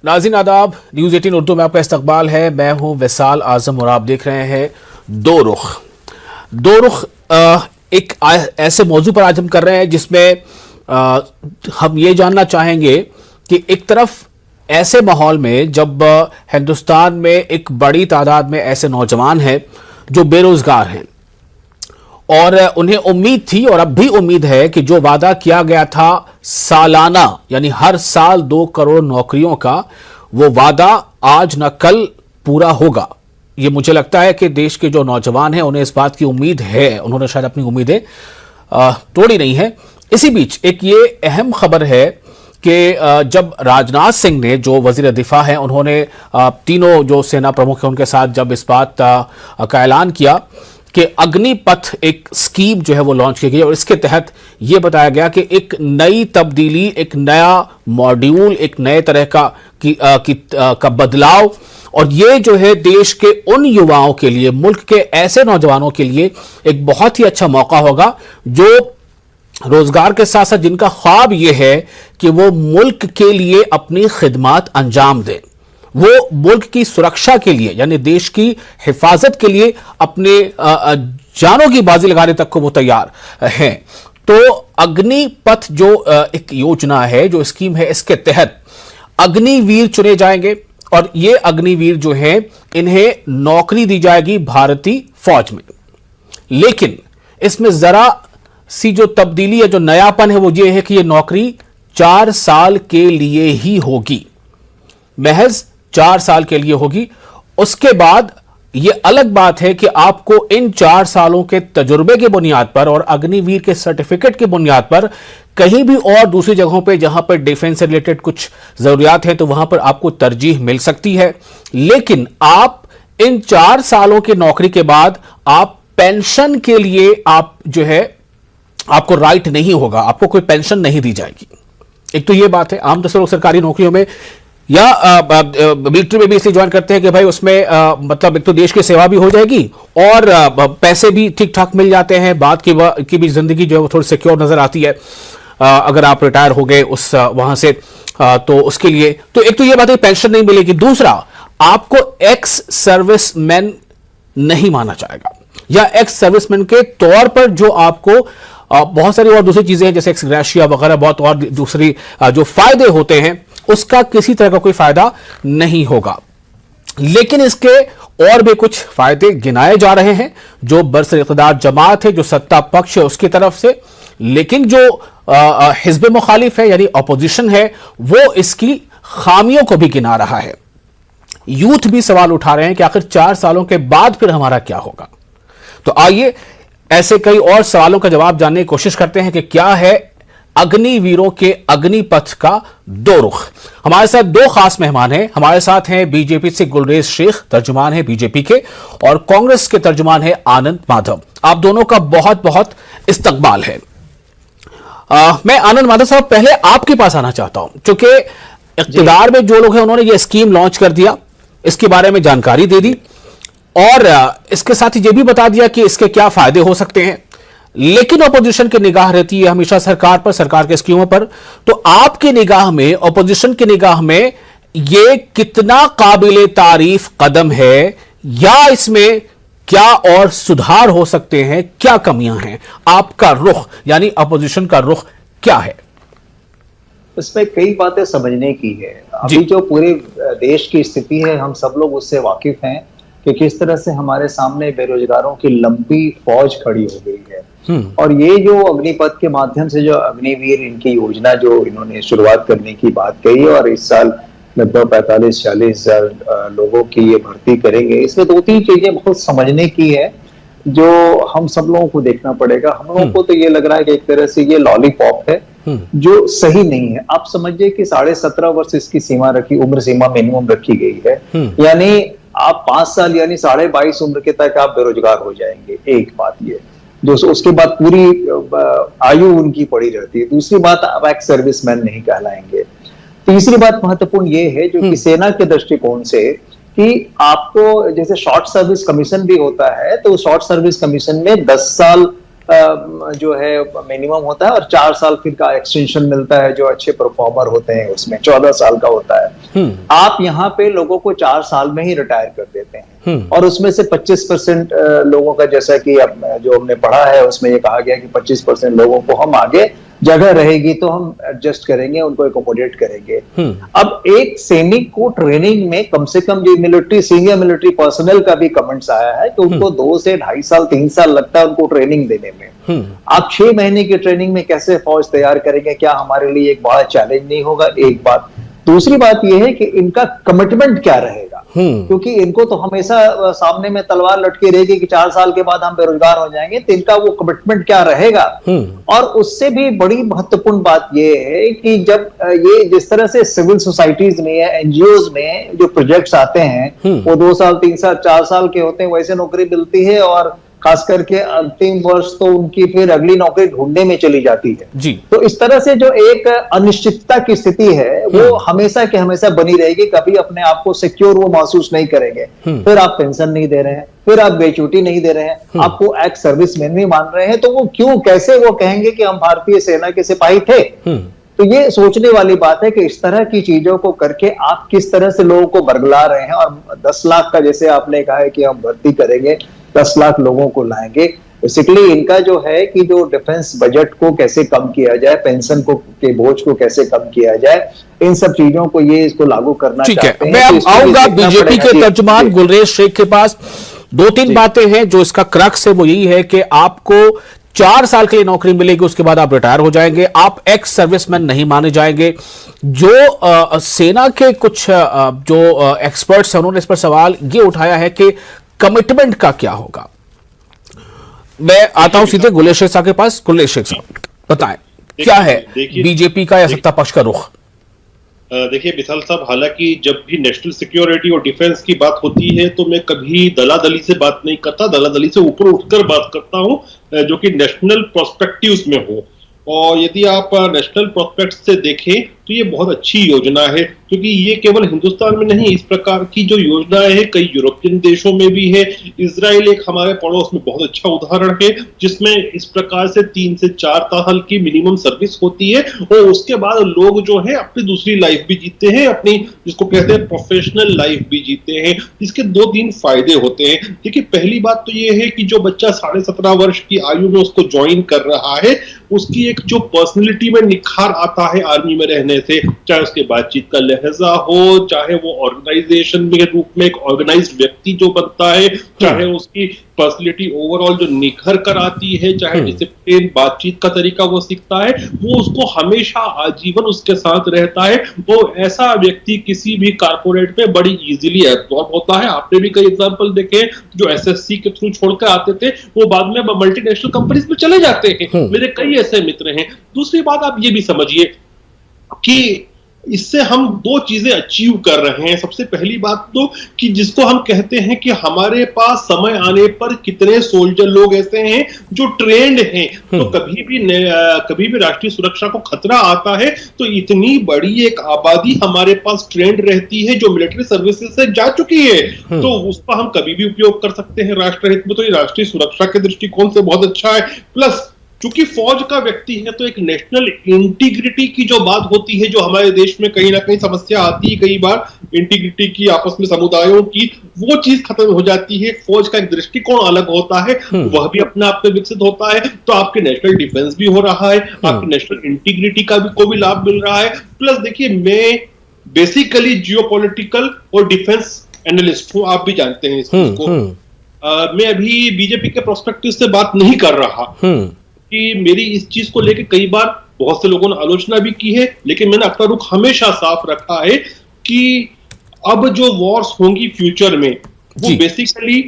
नाज़रीन आदाब, न्यूज़ 18 उर्दू में आपका इस्तकबाल है। मैं हूं विसाल आजम और आप देख रहे हैं दो रुख। एक ऐसे मौजू पर आज हम कर रहे हैं जिसमें हम ये जानना चाहेंगे कि एक तरफ ऐसे माहौल में जब हिंदुस्तान में एक बड़ी तादाद में ऐसे नौजवान हैं जो बेरोजगार हैं और उन्हें उम्मीद थी और अब भी उम्मीद है कि जो वादा किया गया था सालाना यानी हर साल 2 करोड़ नौकरियों का, वो वादा आज न कल पूरा होगा। ये मुझे लगता है कि देश के जो नौजवान हैं उन्हें इस बात की उम्मीद है, उन्होंने शायद अपनी उम्मीदें तोड़ी नहीं है। इसी बीच एक ये अहम खबर है कि जब राजनाथ सिंह ने, जो वजीर दिफा हैं, उन्होंने तीनों जो सेना प्रमुख हैं उनके साथ जब इस बात का ऐलान किया कि अग्निपथ एक स्कीम जो है वो लॉन्च की गई और इसके तहत ये बताया गया कि एक नई तब्दीली, एक नया मॉड्यूल, एक नए तरह का बदलाव, और ये जो है देश के उन युवाओं के लिए, मुल्क के ऐसे नौजवानों के लिए एक बहुत ही अच्छा मौका होगा जो रोजगार के साथ साथ जिनका ख्वाब ये है कि वो मुल्क के लिए अपनी खिदमत अंजाम दें, वो मुल्क की सुरक्षा के लिए यानी देश की हिफाजत के लिए अपने जानों की बाजी लगाने तक को वो तैयार हैं। तो अग्निपथ जो एक योजना है, जो स्कीम है, इसके तहत अग्निवीर चुने जाएंगे और ये अग्निवीर जो है इन्हें नौकरी दी जाएगी भारतीय फौज में। लेकिन इसमें जरा सी जो तब्दीली है, जो नयापन है, वो ये है कि ये नौकरी 4 साल के लिए ही होगी, महज 4 साल के लिए होगी। उसके बाद यह अलग बात है कि आपको इन 4 सालों के तजुर्बे की बुनियाद पर और अग्निवीर के सर्टिफिकेट की बुनियाद पर कहीं भी और दूसरी जगहों पे जहां पर डिफेंस से रिलेटेड कुछ जरूरियात हैं तो वहां पर आपको तरजीह मिल सकती है। लेकिन आप इन 4 सालों की नौकरी के बाद आप पेंशन के लिए आप जो है आपको राइट नहीं होगा, आपको कोई पेंशन नहीं दी जाएगी। एक तो यह बात है। आमतौर से लोग सरकारी नौकरियों में या मिलिट्री में भी इसलिए ज्वाइन करते हैं कि भाई उसमें मतलब एक तो देश की सेवा भी हो जाएगी और पैसे भी ठीक ठाक मिल जाते हैं, बाद की भी जिंदगी जो है वो थोड़ी सिक्योर नजर आती है अगर आप रिटायर हो गए उस वहां से, तो उसके लिए तो एक तो ये बात है पेंशन नहीं मिलेगी। दूसरा, आपको एक्स सर्विसमैन नहीं माना जाएगा या एक्स सर्विसमैन के तौर पर जो आपको बहुत सारी और दूसरी चीजें हैं जैसे एक्स ग्रेशिया वगैरह, बहुत और दूसरी जो फायदे होते हैं उसका किसी तरह का कोई फायदा नहीं होगा। लेकिन इसके और भी कुछ फायदे गिनाए जा रहे हैं जो बरसर इक़्तिदार जमात है, जो सत्ता पक्ष है उसकी तरफ से। लेकिन जो हिज़्ब मुखालिफ है यानी अपोजिशन है, वो इसकी खामियों को भी गिना रहा है। यूथ भी सवाल उठा रहे हैं कि आखिर 4 सालों के बाद फिर हमारा क्या होगा। तो आइए ऐसे कई और सवालों का जवाब जानने की कोशिश करते हैं कि क्या है अग्निवीरों के अग्निपथ का 2 रुख। हमारे साथ 2 खास मेहमान हैं। हमारे साथ हैं बीजेपी से गुलरेज शेख, तर्जुमान है बीजेपी के, और कांग्रेस के तर्जुमान है आनंद माधव। आप दोनों का बहुत बहुत इस्तकबाल है। मैं आनंद माधव साहब पहले आपके पास आना चाहता हूं, क्योंकि इक़्तिदार में जो लोग हैं उन्होंने ये स्कीम लॉन्च कर दिया, इसके बारे में जानकारी दे दी और इसके साथ ही ये भी बता दिया कि इसके क्या फायदे हो सकते हैं। लेकिन ऑपोजिशन की निगाह रहती है हमेशा सरकार पर, सरकार के स्कीमों पर। तो आपकी निगाह में, ऑपोजिशन की निगाह में ये कितना काबिले तारीफ कदम है या इसमें क्या और सुधार हो सकते हैं, क्या कमियां हैं? आपका रुख यानी ऑपोजिशन का रुख क्या है? इसमें कई बातें समझने की है। अभी जो पूरे देश की स्थिति है हम सब लोग उससे वाकिफ हैं कि किस तरह से हमारे सामने बेरोजगारों की लंबी फौज खड़ी हो गई है। और ये जो अग्निपथ के माध्यम से जो अग्निवीर इनकी योजना जो इन्होंने शुरुआत करने की बात कही और इस साल लगभग 45-46 हजार लोगों की ये भर्ती करेंगे, इसमें 2-3 चीजें बहुत समझने की है जो हम सब लोगों को देखना पड़ेगा। हम लोगों को तो ये लग रहा है कि एक तरह से ये लॉलीपॉप है जो सही नहीं है। आप समझिए कि 17.5 वर्ष इसकी सीमा रखी, उम्र सीमा मिनिमम रखी गई है, यानी आप 5 साल यानी 22.5 उम्र के तक आप बेरोजगार हो जाएंगे। एक बात ये जो उसके बाद पूरी आयु उनकी पड़ी रहती है। दूसरी बात, आप एक्स सर्विसमैन नहीं कहलाएंगे। तीसरी बात महत्वपूर्ण ये है जो कि सेना के दृष्टिकोण से कि आपको जैसे शॉर्ट सर्विस कमीशन भी होता है, तो शॉर्ट सर्विस कमीशन में 10 साल जो है मिनिमम होता है, और 4 साल फिर का एक्सटेंशन मिलता है जो अच्छे परफॉर्मर होते हैं, उसमें 14 साल का होता है। आप यहाँ पे लोगों को 4 साल में ही रिटायर कर देते हैं, और उसमें से 25% लोगों का, जैसा कि अब जो हमने पढ़ा है उसमें ये कहा गया कि 25% लोगों को हम आगे जगह रहेगी तो हम एडजस्ट करेंगे, उनको एकोमोडेट करेंगे। अब एक सैनिक को ट्रेनिंग में कम से कम, जो मिलिट्री सीनियर मिलिट्री पर्सनल का भी कमेंट्स आया है कि उनको 2 से 2.5 साल 3 साल लगता है उनको ट्रेनिंग देने में। आप 6 महीने की ट्रेनिंग में कैसे फौज तैयार करेंगे? क्या हमारे लिए एक बड़ा चैलेंज नहीं होगा? एक बात। दूसरी बात यह है कि इनका कमिटमेंट क्या रहेगा, क्योंकि इनको तो हमेशा सामने में तलवार लटकी रहेगी कि 4 साल के बाद हम बेरोजगार हो जाएंगे, तो इनका वो कमिटमेंट क्या रहेगा? और उससे भी बड़ी महत्वपूर्ण बात यह है कि जब ये जिस तरह से सिविल सोसाइटीज में या एनजीओज में जो प्रोजेक्ट्स आते हैं वो 2 साल 3 साल 4 साल के होते हैं, वैसे नौकरी मिलती है, और खास करके अंतिम वर्ष तो उनकी फिर अगली नौकरी ढूंढने में चली जाती है जी। तो इस तरह से जो एक अनिश्चितता की स्थिति है वो हमेशा के हमेशा बनी रहेगी। कभी अपने आप को सिक्योर वो महसूस नहीं करेंगे। फिर आप पेंशन नहीं दे रहे हैं, फिर आप ग्रेच्युटी नहीं दे रहे हैं, आपको एक्स सर्विसमैन भी मान रहे हैं, तो वो क्यों, कैसे वो कहेंगे कि हम भारतीय सेना के सिपाही थे? तो ये सोचने वाली बात है कि इस तरह की चीजों को करके आप किस तरह से लोगों को बरगला रहे हैं। और 10 लाख का जैसे आपने कहा है कि हम भर्ती करेंगे, 10 लाख लोगों को लाएंगे, बेसिकली इनका जो है कि जो डिफेंस बजट को कैसे कम किया जाए, पेंशन को के बोझ को कैसे कम किया जाए, इन सब चीजों को ये इसको लागू करना चाहते हैं। मैं अब आऊंगा बीजेपी के तर्जुमान गुलरेज शेख के पास। 2-3 बातें हैं जो इसका क्रक्स है, वो यही है कि आपको 4 साल के लिए नौकरी मिलेगी, उसके बाद आप रिटायर हो जाएंगे, आप एक्स सर्विसमैन नहीं माने जाएंगे। जो सेना के कुछ जो एक्सपर्ट्स हैं उन्होंने इस पर सवाल ये उठाया है कि कमिटमेंट का क्या होगा। मैं आता हूं सीधे गुलेश शेख साहब के पास। गुलेश शेख साहब बताएं क्या है बीजेपी का या सत्ता पक्ष का रुख? देखिए विशाल साहब, हालांकि जब भी नेशनल सिक्योरिटी और डिफेंस की बात होती है तो मैं कभी दलादली से बात नहीं करता, दलादली से ऊपर उठकर बात करता हूं जो कि नेशनल प्रोस्पेक्टिव्स में हो। और यदि आप नेशनल प्रोस्पेक्ट से देखें तो ये बहुत अच्छी योजना है, क्योंकि ये केवल हिंदुस्तान में नहीं, इस प्रकार की जो योजनाएं हैं कई यूरोपियन देशों में भी है। इजराइल एक हमारे पड़ोस में बहुत अच्छा उदाहरण है जिसमें इस प्रकार से 3 से 4 साल की मिनिमम सर्विस होती है और उसके बाद लोग जो है अपनी दूसरी लाइफ भी जीते हैं, अपनी जिसको कहते हैं प्रोफेशनल लाइफ भी जीते हैं। इसके 2-3 फायदे होते हैं। देखिए पहली बात तो ये है कि जो बच्चा 17.5 वर्ष की आयु में उसको ज्वाइन कर रहा है, उसकी एक जो पर्सनैलिटी में निखार आता है आर्मी में रहने से, चाहे उसके बातचीत का लहजा हो, चाहे वो ऑर्गेनाइजेशन के रूप में एक ऑर्गेनाइज्ड व्यक्ति जो बनता है, चाहे उसकी पर्सनैलिटी ओवरऑल जो निखर कर आती है, चाहे डिसिप्लिन बातचीत का तरीका वो सीखता है, वो उसको हमेशा आजीवन उसके साथ रहता है। वो ऐसा व्यक्ति किसी भी कारपोरेट में बड़ी इजीली एब्जॉर्ब होता है। आपने भी कई एग्जांपल देखे जो एसएससी के थ्रू छोड़कर आते थे, वो बाद में मल्टीनेशनल कंपनीज में चले जाते हैं। मेरे कई ऐसे मित्र हैं। दूसरी बात आप ये भी समझिए कि इससे हम 2 चीजें अचीव कर रहे हैं। सबसे पहली बात तो कि जिसको हम कहते हैं कि हमारे पास समय आने पर कितने सोल्जर लोग ऐसे हैं जो ट्रेंड हैं, तो कभी भी राष्ट्रीय सुरक्षा को खतरा आता है तो इतनी बड़ी एक आबादी हमारे पास ट्रेंड रहती है जो मिलिट्री सर्विसेज से जा चुकी है, तो उसका हम कभी भी उपयोग कर सकते हैं राष्ट्रहित में। तो ये राष्ट्रीय सुरक्षा के दृष्टिकोण से बहुत अच्छा है। प्लस चूंकि फौज का व्यक्ति है तो एक नेशनल इंटीग्रिटी की जो बात होती है, जो हमारे देश में कहीं ना कहीं समस्या आती है कई बार इंटीग्रिटी की, आपस में समुदायों की, वो चीज खत्म हो जाती है। फौज का एक दृष्टिकोण अलग होता है, वह भी अपने आप में विकसित होता है। तो आपके नेशनल डिफेंस भी हो रहा है, आपकी नेशनल इंटीग्रिटी का भी को भी लाभ मिल रहा है। प्लस देखिए, मैं बेसिकली जियोपॉलिटिकल और डिफेंस एनालिस्ट हूं, आप भी जानते हैं इस चीज को। मैं अभी बीजेपी के प्रोस्पेक्टिव से बात नहीं कर रहा कि मेरी इस चीज को लेकर कई बार बहुत से लोगों ने आलोचना भी की है, लेकिन मैंने अपना रुख हमेशा साफ रखा है कि अब जो वॉर्स होंगी फ्यूचर में वो बेसिकली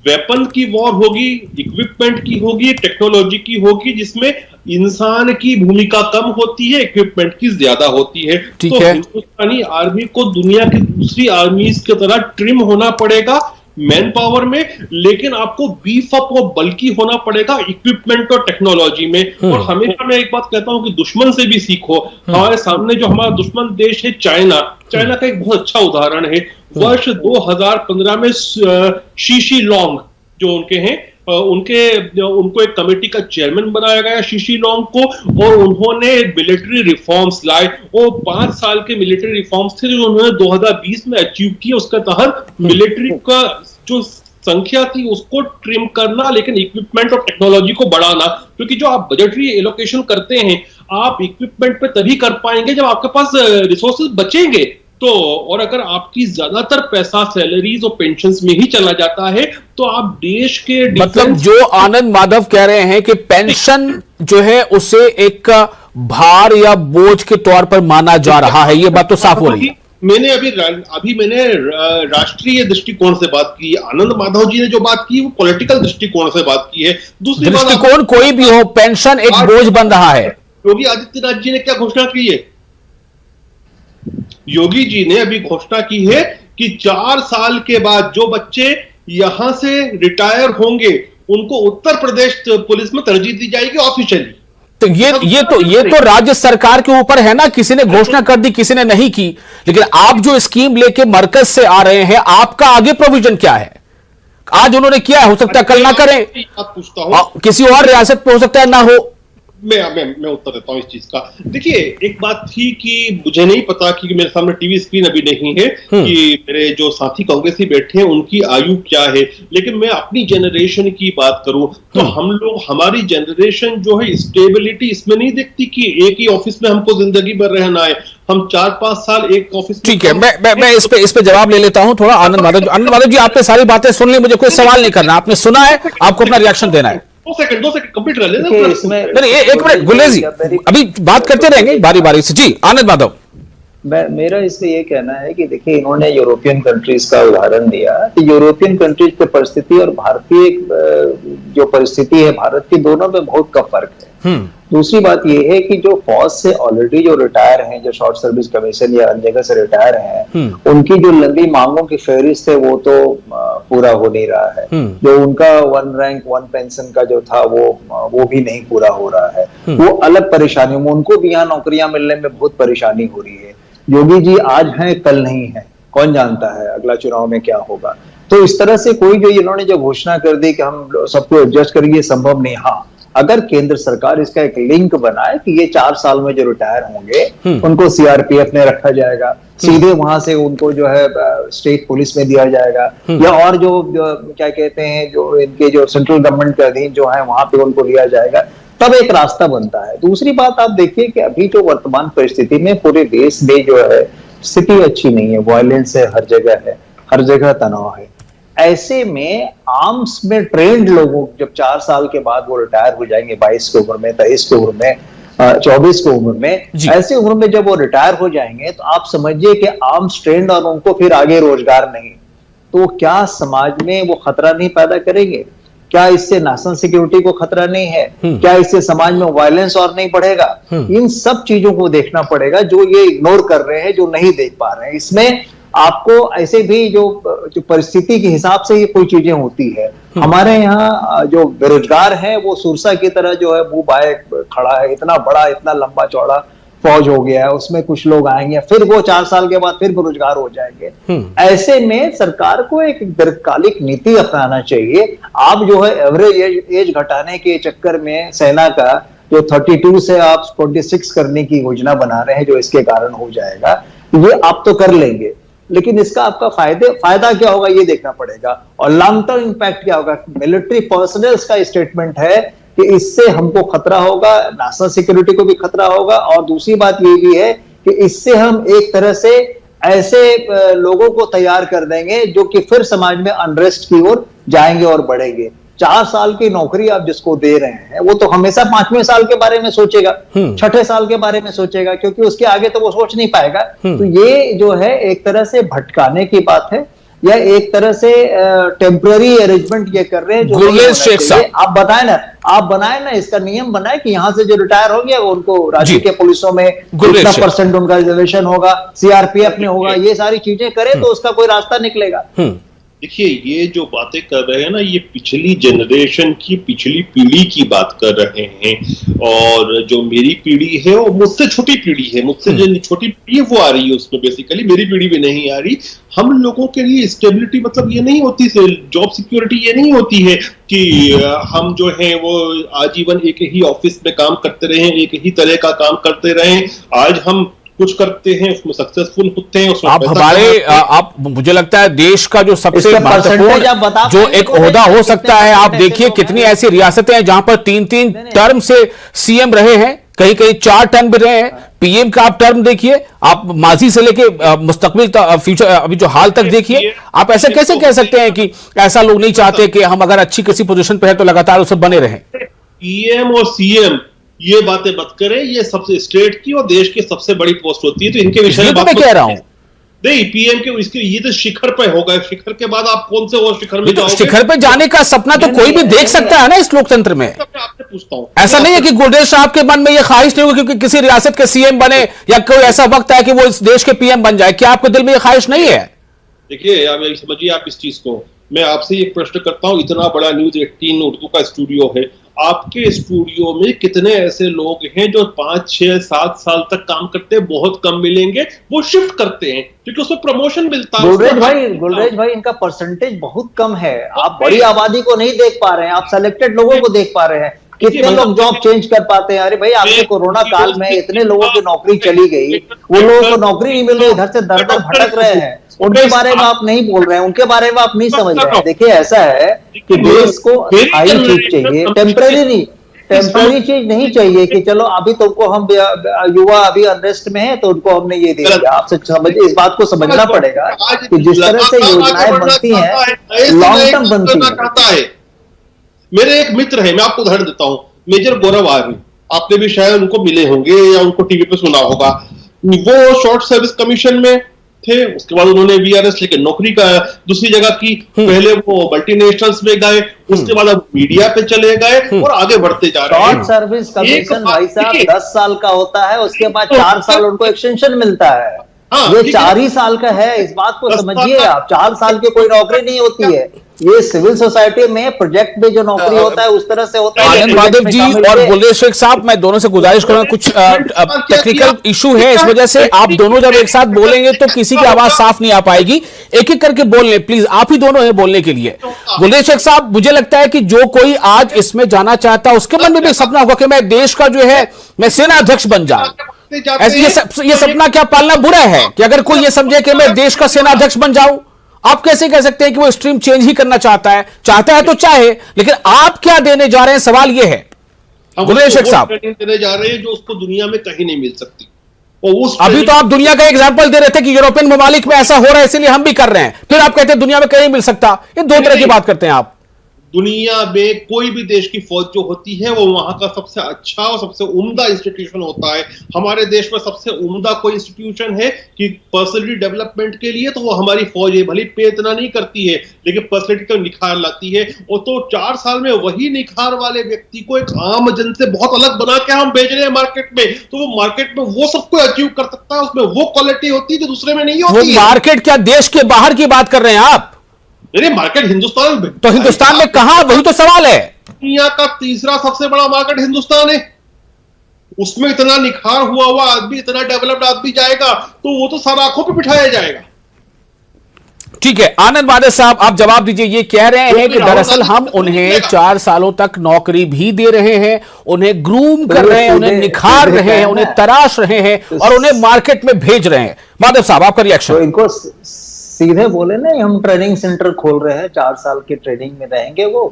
वेपन की वॉर होगी, इक्विपमेंट की होगी, टेक्नोलॉजी की होगी, जिसमें इंसान की भूमिका कम होती है, इक्विपमेंट की ज्यादा होती है। तो हिंदुस्तानी आर्मी को दुनिया की दूसरी आर्मीज की तरह ट्रिम होना पड़ेगा मैन पावर में, लेकिन आपको बीफ अप और बल्कि होना पड़ेगा इक्विपमेंट और टेक्नोलॉजी में। और हमेशा मैं एक बात कहता हूं कि दुश्मन से भी सीखो। हमारे सामने जो हमारा दुश्मन देश है चाइना का एक बहुत अच्छा उदाहरण है। वर्ष 2015 में शीशी लॉन्ग जो उनके हैं उनको एक कमेटी का चेयरमैन बनाया गया शीशी लोंग को, और उन्होंने मिलिट्री रिफॉर्म्स लाए। वो 5 साल के मिलिट्री रिफॉर्म्स थे जो उन्होंने 2020 में अचीव किए। उसके तहत मिलिट्री का जो संख्या थी उसको ट्रिम करना, लेकिन इक्विपमेंट और टेक्नोलॉजी को बढ़ाना, क्योंकि जो आप बजटरी एलोकेशन करते हैं आप इक्विपमेंट पे तभी कर पाएंगे जब आपके पास रिसोर्सेज बचेंगे। तो और अगर आपकी ज्यादातर पैसा सैलरीज और पेंशन्स में ही चला जाता है तो आप देश के मतलब जो आनंद माधव कह रहे हैं कि पेंशन जो है उसे एक भार या बोझ के तौर पर माना जा रहा है, ये बात तो साफ हो रही है। मैंने राष्ट्रीय दृष्टिकोण से बात की। आनंद माधव जी ने जो बात की वो पॉलिटिकल दृष्टिकोण से बात की है। दूसरी दृष्टिकोण कोई भी हो, पेंशन एक बोझ बन रहा है। योगी आदित्यनाथ जी ने क्या घोषणा की है? योगी जी ने अभी घोषणा की है कि 4 साल के बाद जो बच्चे यहां से रिटायर होंगे उनको उत्तर प्रदेश पुलिस में तरजीह दी जाएगी ऑफिशियली। तो ये तो राज्य सरकार के ऊपर है ना, किसी ने घोषणा कर दी किसी ने नहीं की, लेकिन आप जो स्कीम लेके मरकज से आ रहे हैं आपका आगे प्रोविजन क्या है? आज उन्होंने किया, हो सकता है कल ना करें, किसी और रियासत पे हो सकता है ना हो। मैं उत्तर देता हूं इस चीज का। देखिए, एक बात थी कि मुझे नहीं पता कि मेरे सामने टीवी स्क्रीन अभी नहीं है कि मेरे जो साथी कांग्रेसी बैठे हैं उनकी आयु क्या है, लेकिन मैं अपनी जनरेशन की बात करूं तो हम लोग, हमारी जनरेशन जो है स्टेबिलिटी इसमें नहीं देखती कि एक ही ऑफिस में हमको जिंदगी भर रहना है। हम 4-5 साल एक ऑफिस में। ठीक है, मैं इस पे जवाब ले लेता हूं थोड़ा। आनंद माधव जी, आपने सारी बातें सुन ली, मुझे कोई सवाल नहीं करना, आपने सुना है, आपको अपना रिएक्शन देना है। 2 सेकंड कंप्लीट कर लेना। नहीं, एक मिनट गुलेर जी, अभी बात करते रहेंगे बारी बारी से। जी आनंद माधव। मेरा इसमें ये कहना है कि देखिए, इन्होंने यूरोपियन कंट्रीज का उदाहरण दिया कि यूरोपियन कंट्रीज की परिस्थिति और भारतीय जो परिस्थिति है भारत की, दोनों में बहुत का फर्क है। दूसरी बात ये है कि जो फौज से ऑलरेडी जो रिटायर हैं, जो शॉर्ट सर्विस कमीशन या अन्य जगह से रिटायर हैं, उनकी जो लंबी मांगों की फहरिस्त है वो तो पूरा हो नहीं रहा है। जो उनका 1 रैंक 1 पेंशन का जो था वो भी नहीं पूरा हो रहा है। वो अलग परेशानी में, उनको भी यहाँ नौकरियां मिलने में बहुत परेशानी हो रही है। योगी जी आज हैं कल नहीं है, कौन जानता है अगला चुनाव में क्या होगा। तो इस तरह से कोई जो इन्होंने जो घोषणा कर दी कि हम सबको एडजस्ट करेंगे, संभव नहीं। हाँ, अगर केंद्र सरकार इसका एक लिंक बनाए कि ये 4 साल में जो रिटायर होंगे उनको सीआरपीएफ में रखा जाएगा, सीधे वहां से उनको जो है स्टेट पुलिस में दिया जाएगा, या और जो क्या कहते हैं जो इनके जो सेंट्रल गवर्नमेंट के अधीन जो है वहां पे उनको लिया जाएगा, तब एक रास्ता बनता है। दूसरी बात आप देखिए कि अभी जो वर्तमान परिस्थिति में पूरे देश में जो है स्थिति अच्छी नहीं है, वायलेंस है, हर जगह तनाव है। ऐसे में आर्म्स में ट्रेंड लोगों, जब 4 साल के बाद वो रिटायर हो जाएंगे 22 की उम्र में, 23 की उम्र में, 24 की उम्र में, ऐसी उम्र में जब वो रिटायर हो जाएंगे तो आप समझिए कि आर्म्स ट्रेंड और उनको फिर आगे रोजगार नहीं, तो क्या समाज में वो खतरा नहीं पैदा करेंगे? क्या इससे नेशनल सिक्योरिटी को खतरा नहीं है? क्या इससे समाज में वायलेंस और नहीं बढ़ेगा? इन सब चीजों को देखना पड़ेगा जो ये इग्नोर कर रहे हैं, जो नहीं देख पा रहे हैं। इसमें आपको ऐसे भी जो परिस्थिति के हिसाब से ये कोई चीजें होती है। हमारे यहाँ जो बेरोजगार है वो सुरसा की तरह जो है मुंह बाए खड़ा है, इतना बड़ा, इतना लंबा चौड़ा फौज हो गया है, उसमें कुछ लोग आएंगे, फिर वो 4 साल के बाद फिर बेरोजगार हो जाएंगे। ऐसे में सरकार को एक दीर्घकालिक नीति अपनाना चाहिए। आप जो है एवरेज एज घटाने के चक्कर में सेना का जो 32 से आप 26 करने की योजना बना रहे हैं, जो इसके कारण हो जाएगा, ये आप तो कर लेंगे, लेकिन इसका आपका फायदा क्या होगा ये देखना पड़ेगा, और लॉन्ग टर्म इंपैक्ट क्या होगा। मिलिट्री पर्सनल्स का स्टेटमेंट है कि इससे हमको खतरा होगा, नेशनल सिक्योरिटी को भी खतरा होगा, और दूसरी बात ये भी है कि इससे हम एक तरह से ऐसे लोगों को तैयार कर देंगे जो कि फिर समाज में अनरेस्ट की ओर जाएंगे और बढ़ेंगे। 4 साल की नौकरी आप जिसको दे रहे हैं वो तो हमेशा 5वें साल के बारे में सोचेगा, 6ठे साल के बारे में सोचेगा, क्योंकि उसके आगे तो वो सोच नहीं पाएगा। तो ये जो है एक तरह से भटकाने की बात है, या एक तरह से टेम्पररी अरेंजमेंट ये कर रहे हैं जो आप बनाए ना, इसका नियम बनाए कि यहां से जो रिटायर हो गया उनको राज्य के पुलिसों में कितना % उनका रिजर्वेशन होगा, सीआरपीएफ में होगा, ये सारी चीजें करे तो उसका कोई रास्ता निकलेगा। देखिए, ये जो बातें कर रहे हैं ना, ये पिछली जनरेशन की, पिछली पीढ़ी की बात कर रहे हैं। और जो मेरी पीढ़ी है वो मुझसे छोटी पीढ़ी है, मुझसे जो छोटी पीढ़ी है वो आ रही है उसमें, बेसिकली मेरी पीढ़ी भी नहीं आ रही। हम लोगों के लिए स्टेबिलिटी मतलब ये नहीं होती, जॉब सिक्योरिटी ये नहीं होती है कि हम जो है वो आजीवन एक ही ऑफिस में काम करते रहें, एक ही तरह का काम करते रहें। आज हम कुछ करते हैं, उसमें सक्सेसफुल होते हैं, उसमें आप हमारे आप मुझे लगता है देश का जो सबसे महत्वपूर्ण जो एक ओहदा हो सकता है, आप देखिए कितनी ऐसी रियासतें हैं जहां पर 3-3 टर्म से सीएम रहे हैं, कहीं कहीं 4 टर्म भी रहे हैं। पीएम का आप टर्म देखिए, आप माजी से लेके मुस्तकबिल फ्यूचर अभी जो हाल तक देखिए। आप ऐसा कैसे कह सकते हैं कि ऐसा लोग नहीं चाहते कि हम अगर अच्छी किसी पोजीशन पे है तो लगातार उसे बने रहें? पीएम और सीएम ये बातें मत करें, ये सबसे स्टेट की और देश की सबसे बड़ी पोस्ट होती है, तो इनके विषय में बात कह रहा हूं। नहीं, पीएम के इसके ये तो शिखर पे होगा, शिखर के बाद आप कौन से और शिखर में जाओगे? शिखर पे जाने का सपना तो कोई भी देख सकता है ना इस लोकतंत्र में। आपसे पूछता हूं, ऐसा नहीं है कि गुरदेव साहब के मन में ये ख्वाहिश नहीं होगी क्योंकि किसी रियासत के सीएम बने या कोई ऐसा वक्त है कि वो इस देश के पीएम बन जाए। क्या आपके दिल में ये ख्वाहिश नहीं है? देखिए, आप समझिए आप इस चीज को। मैं आपसे एक प्रश्न करता हूं, इतना बड़ा न्यूज 18 उर्दू का स्टूडियो है, आपके स्टूडियो में कितने ऐसे लोग हैं जो 5, 6, 7 साल तक काम करते हैं? बहुत कम मिलेंगे, वो शिफ्ट करते हैं क्योंकि उसमें प्रमोशन मिलता है। गुलरेज भाई इनका परसेंटेज बहुत कम है। आप बड़ी आबादी को नहीं देख पा रहे हैं, आप सेलेक्टेड लोगों को देख पा रहे हैं। कितने लोग जॉब चेंज कर पाते हैं? अरे भाई, आपके कोरोना काल में इतने लोगों की नौकरी चली गई, वो लोगों को नौकरी नहीं मिल रही, इधर से दर दर भटक रहे हैं, उनके बारे में आप नहीं बोल रहे हैं, उनके बारे में आप नहीं समझ रहे हैं। देखिए, ऐसा है कि देश को स्थायी चीज चाहिए, टेम्पररी चीज नहीं चाहिए कि चलो अभी तुमको हम युवा अभी अनरेस्ट में है तो उनको हमने ये दे दिया। आपसे समझिए, इस बात को समझना पड़ेगा कि जिस तरह से योजनाएं बनती हैं, लॉन्ग टर्म बनती है। मेरे एक मित्र है, मैं आपको उदाहरण देता हूं, मेजर गौरव आर्मी, आपने भी शायद उनको मिले होंगे या उनको टीवी पे सुना होगा। वो शॉर्ट सर्विस कमीशन में थे, उसके बाद उन्होंने वीआरएस लेके नौकरी का दूसरी जगह की, पहले वो मल्टीनेशनल्स में गए, उसके बाद अब मीडिया पे चले गए और आगे बढ़ते जा रहे हैं। शॉर्ट सर्विस कमीशन भाई साहब 10 साल का होता है, उसके बाद 4 साल उनको एक्सटेंशन मिलता है। ये 4 ही साल का है, इस बात को समझिए आप। 4 साल की कोई नौकरी नहीं होती है। ये सिविल सोसाइटी में प्रोजेक्ट में जो नौकरी होता है उस तरह से होता है। आनंद माधव जी और गुलरेज शेख साहब, मैं दोनों से गुजारिश करूंगा, कुछ टेक्निकल इशू है, इस वजह से आप दोनों जब एक साथ बोलेंगे तो किसी की आवाज साफ नहीं आ पाएगी। एक एक करके बोल लें प्लीज, आप ही दोनों हैं बोलने के लिए। गुलरेज शेख साहब, मुझे लगता है कि जो कोई आज इसमें जाना चाहता है उसके मन में भी सपना होगा कि मैं देश का जो है मैं सेना अध्यक्ष बन जाऊं। ये सपना क्या पालना बुरा है कि अगर कोई ये समझे कि मैं देश का सेना अध्यक्ष बन जाऊं? आप कैसे कह सकते हैं कि वो स्ट्रीम चेंज ही करना चाहता है तो चाहे, लेकिन आप क्या देने जा रहे हैं, सवाल ये है। गुलरेज शेख साहब देने जा रहे हैं जो उसको दुनिया में कहीं नहीं मिल सकती। अभी तो आप दुनिया का एग्जांपल दे रहे थे कि यूरोपियन ममालिक में ऐसा हो रहा है इसलिए हम भी कर रहे हैं, फिर आप कहते हैं दुनिया में कहीं मिल सकता। ये दो तरह की बात करते हैं आप। दुनिया में कोई भी देश की फौज जो होती है वो वहां का सबसे अच्छा और सबसे उम्दा इंस्टीट्यूशन होता है। हमारे देश में सबसे उम्दा कोई इंस्टीट्यूशन है कि पर्सनैलिटी डेवलपमेंट के लिए, तो वो हमारी फौज है। भले पे इतना नहीं करती है लेकिन पर्सनैलिटी का निखार लाती है। और तो 4 साल में वही निखार वाले व्यक्ति को एक आम जन से बहुत अलग बना के हम भेज रहे हैं मार्केट में, तो वो मार्केट में वो सब कुछ अचीव कर सकता है। उसमें वो क्वालिटी होती है जो दूसरे में नहीं होती है। मार्केट क्या देश के बाहर की बात कर रहे हैं आप? नहीं, मार्केट हिंदुस्तान में। तो हिंदुस्तान में कहां, वही तो सवाल है। दुनिया का तीसरा सबसे बड़ा मार्केट हिंदुस्तान है, उसमें इतना निखार हुआ आदमी, इतना डेवलप्ड आदमी जाएगा तो वो तो सारा आंखों पे बिठाया जाएगा। ठीक है, आनंद माधव साहब आप जवाब दीजिए। ये कह रहे हैं कि दरअसल हम उन्हें 4 सालों तक नौकरी भी दे रहे हैं, उन्हें ग्रूम कर रहे हैं, उन्हें निखार रहे हैं, उन्हें तराश रहे हैं और उन्हें मार्केट में भेज रहे हैं। माधव साहब आपका रिएक्शन? तो इनको सीधे बोले ना, हम ट्रेनिंग सेंटर खोल रहे हैं, 4 साल की ट्रेनिंग में रहेंगे वो,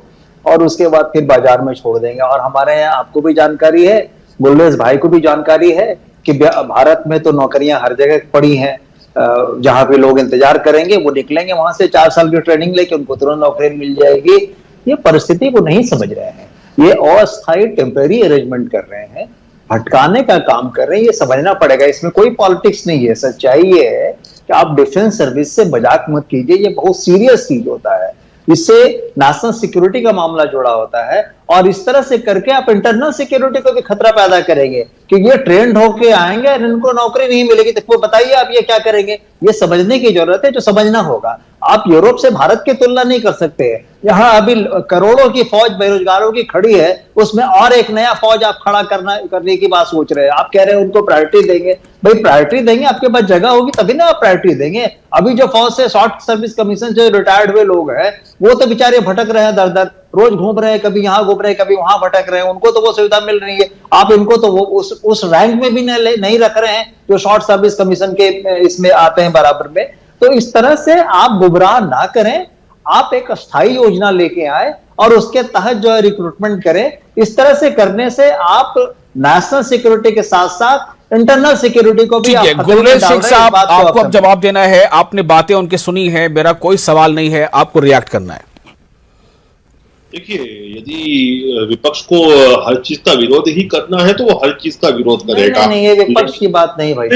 और उसके बाद फिर बाजार में छोड़ देंगे। और हमारे यहाँ आपको भी जानकारी है, गुलरेज भाई को भी जानकारी है कि भारत में तो नौकरियां हर जगह पड़ी हैं। जहां पे लोग इंतजार करेंगे वो निकलेंगे वहां से 4 साल की ट्रेनिंग लेके, उनको तुरंत नौकरी मिल जाएगी। ये परिस्थिति को नहीं समझ रहे हैं, ये अस्थायी टेम्पररी अरेंजमेंट कर रहे हैं, भटकाने का काम कर रहे हैं। ये समझना पड़ेगा, इसमें कोई पॉलिटिक्स नहीं है। सच्चाई ये है कि आप डिफेंस सर्विस से मजाक मत कीजिए, ये बहुत सीरियस चीज होता है। इससे नेशनल सिक्योरिटी का मामला जुड़ा होता है और इस तरह से करके आप इंटरनल सिक्योरिटी को भी खतरा पैदा करेंगे कि ये ट्रेंड होके आएंगे और इनको नौकरी नहीं मिलेगी। तो वो बताइए आप ये क्या करेंगे? ये समझने की जरूरत है, जो समझना होगा। आप यूरोप से भारत की तुलना नहीं कर सकते। यहाँ अभी करोड़ों की फौज बेरोजगारों की खड़ी है, उसमें और एक नया फौज आप खड़ा करने की बात सोच रहे हैं। आप कह रहे हैं उनको प्रायोरिटी देंगे। भाई प्रायोरिटी देंगे, आपके पास जगह होगी तभी ना आप प्रायोरिटी देंगे। अभी जो फौज से शॉर्ट सर्विस कमीशन से रिटायर्ड हुए लोग हैं, वो तो बेचारे भटक रहे हैं, दर दर रोज घूम रहे हैं, कभी यहाँ घूम रहे हैं, कभी वहां भटक रहे हैं, उनको तो वो सुविधा मिल रही है। आप इनको तो वो उस रैंक में भी नहीं रख रहे हैं जो शॉर्ट सर्विस कमीशन के इसमें आते हैं बराबर में। तो इस तरह से आप गुमराह ना करें, आप एक अस्थायी योजना लेके आए और उसके तहत जो है रिक्रूटमेंट करें। इस तरह से करने से आप नेशनल सिक्योरिटी के साथ साथ इंटरनल सिक्योरिटी को भी ठीक है। गुलरेज शेख साहब, आपको अब जवाब देना है। आपने बातें उनकी सुनी है, मेरा कोई सवाल नहीं है, आपको रिएक्ट करना है। देखिए, यदि विपक्ष को हर चीज का विरोध ही करना है तो वो हर चीज का विरोध करेगा। नहीं, ये विपक्ष की बात नहीं भाई।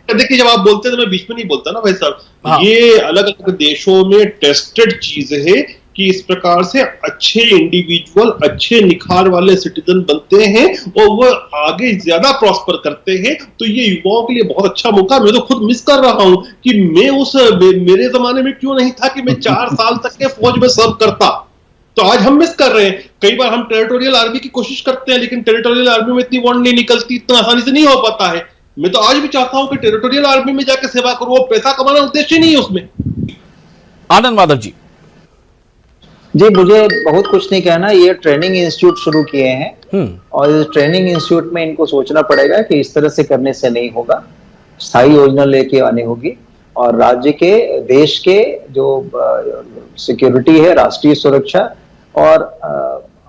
देखिए, जब आप बोलते हैं तो मैं बीच में नहीं बोलता ना भाई साहब। हाँ। ये अलग अलग देशों में टेस्टेड चीज है कि इस प्रकार से अच्छे इंडिविजुअल, अच्छे निखार वाले सिटीजन बनते हैं और वो आगे ज्यादा प्रॉस्पर करते हैं। तो ये युवाओं के लिए बहुत अच्छा मौका। मैं तो खुद मिस कर रहा हूं कि मेरे जमाने में क्यों नहीं था कि मैं 4 साल तक के फौज में सर्व करता। तो आज हम मिस कर रहे हैं। कई बार हम टेरिटोरियल आर्मी की कोशिश करते हैं, लेकिन टेरिटोरियल आर्मी में इतनी वॉन्ट नहीं निकलती, इतना आसानी से नहीं हो पाता है। मैं तो आज भी चाहता हूं कि टेरिटोरियल आर्मी में जाकर सेवा करूं। वो पैसा कमाना उद्देश्य नहीं है उसमें। आनंद माधव जी। जी, मुझे बहुत कुछ नहीं कहना। ये ट्रेनिंग इंस्टीट्यूट शुरू किए हैं और इस ट्रेनिंग इंस्टीट्यूट में इनको सोचना पड़ेगा कि इस तरह से करने से नहीं होगा, स्थायी योजना लेके आनी होगी और राज्य के, देश के जो सिक्योरिटी है, राष्ट्रीय सुरक्षा और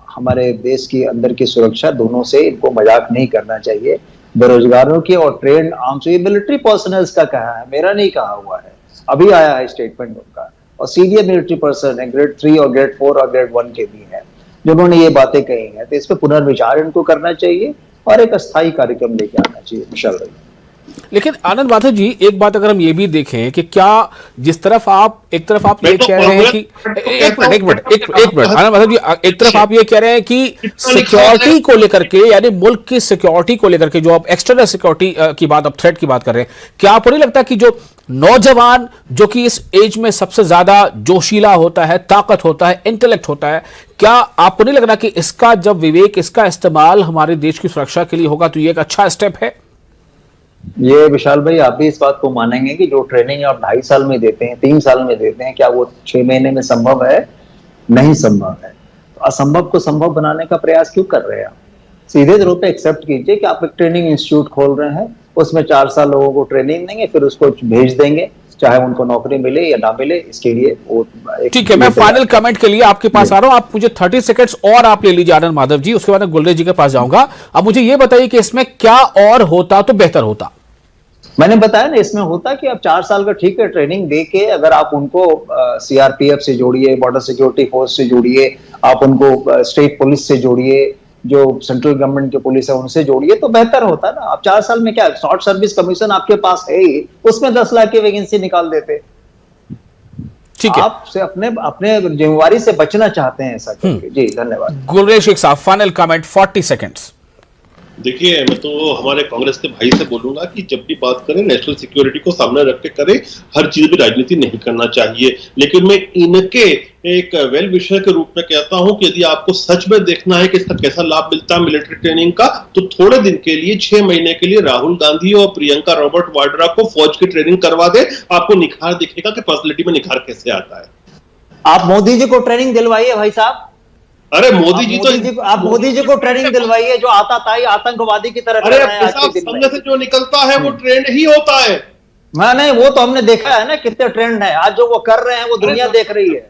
हमारे देश की अंदर की सुरक्षा, दोनों से इनको मजाक नहीं करना चाहिए। बेरोजगारों की और ट्रेंड आर्म्स, ये मिलिट्री पर्सनल्स का कहा है, मेरा नहीं कहा हुआ है। अभी आया है स्टेटमेंट उनका, और सीनियर मिलिट्री पर्सन है, ग्रेड 3 और ग्रेड 4 और ग्रेड 1 के भी हैं जिन्होंने ये बातें कही हैं। तो इस पर पुनर्विचार इनको करना चाहिए और एक अस्थायी कार्यक्रम लेके आना चाहिए विशाल भाई। लेकिन आनंद माधव जी, एक बात अगर हम ये भी देखें कि क्या जिस तरफ आप एक तरफ आप ये कह रहे हैं कि एक मिनट आनंद माधव जी, एक तरफ आप ये कह रहे हैं कि सिक्योरिटी को लेकर के, यानी मुल्क की सिक्योरिटी को लेकर के जो आप एक्सटर्नल सिक्योरिटी की बात, आप थ्रेट की बात कर रहे हैं, क्या आपको नहीं लगता कि जो नौजवान, जो कि इस एज में सबसे ज्यादा जोशीला होता है, ताकत होता है, इंटेलेक्ट होता है, क्या आपको नहीं लग रहा कि इसका जब विवेक, इसका इस्तेमाल हमारे देश की सुरक्षा के लिए होगा तो ये एक अच्छा स्टेप है? ये विशाल भाई, आप भी इस बात को मानेंगे कि जो ट्रेनिंग आप 2.5 साल में देते हैं, 3 साल में देते हैं, क्या वो 6 महीने में संभव है? नहीं संभव है। तो असंभव को संभव बनाने का प्रयास क्यों कर रहे हैं आप? सीधे तौर पे एक्सेप्ट कीजिए कि आप एक ट्रेनिंग इंस्टीट्यूट खोल रहे हैं, उसमें 4 साल लोगों को ट्रेनिंग देंगे, फिर उसको भेज देंगे, चाहे उनको नौकरी मिले या ना मिले, इसके लिए वो ठीक है। मैं फाइनल कमेंट के लिए आपके पास आ रहा हूं। आप मुझे 30 सेकंड्स और आप ले लीजिए आनंद माधव जी, उसके बाद मैं गुलरेज जी के पास जाऊंगा। अब मुझे ये बताइए कि इसमें क्या और होता तो बेहतर होता? मैंने बताया ना, इसमें होता कि आप 4 साल का ठीक है ट्रेनिंग दे के अगर आप उनको सीआरपीएफ से जोड़िए, बॉर्डर सिक्योरिटी फोर्स से जोड़िए, आप उनको स्टेट पुलिस से जोड़िए, जो सेंट्रल गवर्नमेंट की पुलिस है उनसे जोड़िए, तो बेहतर होता ना। आप 4 साल में क्या, शॉर्ट सर्विस कमीशन आपके पास है ही, उसमें 10 लाख की वैकेंसी निकाल देते। ठीक है, आप से अपने जिम्मेवारी से बचना चाहते हैं ऐसा करके। जी धन्यवाद। गुलरेज शेख साहब, फाइनल कमेंट 40 सेकंड्स। देखिए, मैं तो हमारे कांग्रेस के भाई से बोलूंगा कि जब भी बात करें नेशनल सिक्योरिटी को सामने रख के करें, हर चीज में राजनीति नहीं करना चाहिए। लेकिन मैं इनके एक वेल विशर के रूप में कहता हूं कि यदि आपको सच में देखना है कि इसका कैसा लाभ मिलता है मिलिट्री ट्रेनिंग का, तो थोड़े दिन के लिए, 6 महीने के लिए राहुल गांधी और प्रियंका रॉबर्ट वाड्रा को फौज की ट्रेनिंग करवा दे। आपको निखार दिखेगा कि पर्सनैलिटी में निखार कैसे आता है। आप मोदी जी को ट्रेनिंग दिलवाइए भाई साहब। अरे मोदी जी तो, आप मोदी जी को ट्रेनिंग दिलवाइए, जो आताताई आतंकवादी की तरह। अरे सामने से जो निकलता है वो ट्रेंड ही होता है। नहीं, वो तो हमने देखा है ना कितने ट्रेंड है। आज जो वो कर रहे हैं वो दुनिया देख रही है।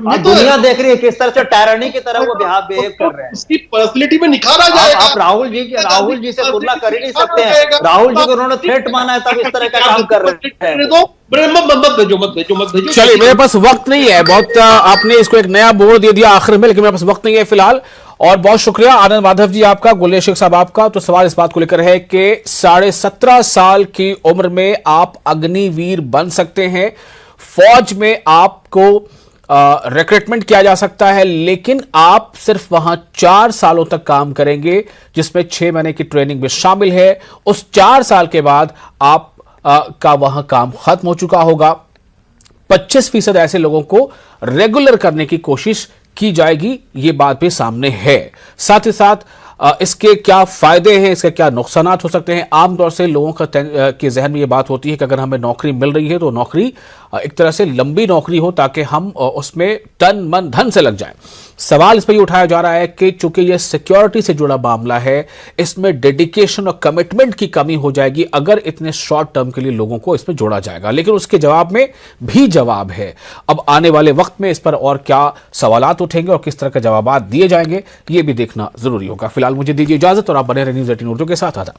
आज दुनिया देख रही है किस तरह से टायरानी की तरह वो बिहेव कर रहे हैं। उसकी पर्सनैलिटी में निखार आ जाएगा। आप राहुल जी से तुलना कर ही नहीं सकते हैं। राहुल जी को उन्होंने थ्रेट माना है, तब इस तरह का काम कर रहे हैं। मत भेजो। चलिए, मेरे पास वक्त नहीं है बहुत, आपने इसको एक नया बोर्ड दे दिया आखिर में, लेकिन मेरे पास वक्त नहीं है फिलहाल। और बहुत शुक्रिया आनंद माधव जी आपका, गुलरेज शेख साहब आपका। तो सवाल इस बात को लेकर है कि 17.5 साल की उम्र में आप अग्निवीर बन सकते हैं, फौज में आपको रिक्रूटमेंट किया जा सकता है, लेकिन आप सिर्फ वहां 4 सालों तक काम करेंगे, जिसमें 6 महीने की ट्रेनिंग भी शामिल है। उस 4 साल के बाद आप का वहां काम खत्म हो चुका होगा। 25% ऐसे लोगों को रेगुलर करने की कोशिश की जाएगी, ये बात भी सामने है। साथ ही साथ इसके क्या फायदे हैं, इसके क्या नुकसान हो सकते हैं। आमतौर से लोगों के जहन में ये बात होती है कि अगर हमें नौकरी मिल रही है तो नौकरी एक तरह से लंबी नौकरी हो ताकि हम उसमें तन मन धन से लग जाएं। सवाल इस पर ये उठाया जा रहा है कि चूंकि ये सिक्योरिटी से जुड़ा मामला है, इसमें डेडिकेशन और कमिटमेंट की कमी हो जाएगी अगर इतने शॉर्ट टर्म के लिए लोगों को इसमें जोड़ा जाएगा। लेकिन उसके जवाब में भी जवाब है। अब आने वाले वक्त में इस पर और क्या सवालात उठेंगे और किस तरह के जवाब दिए जाएंगे, ये भी देखना जरूरी होगा। फिलहाल मुझे दीजिए इजाजत और आप बने रहे न्यूज़ 18 उर्दू के साथ।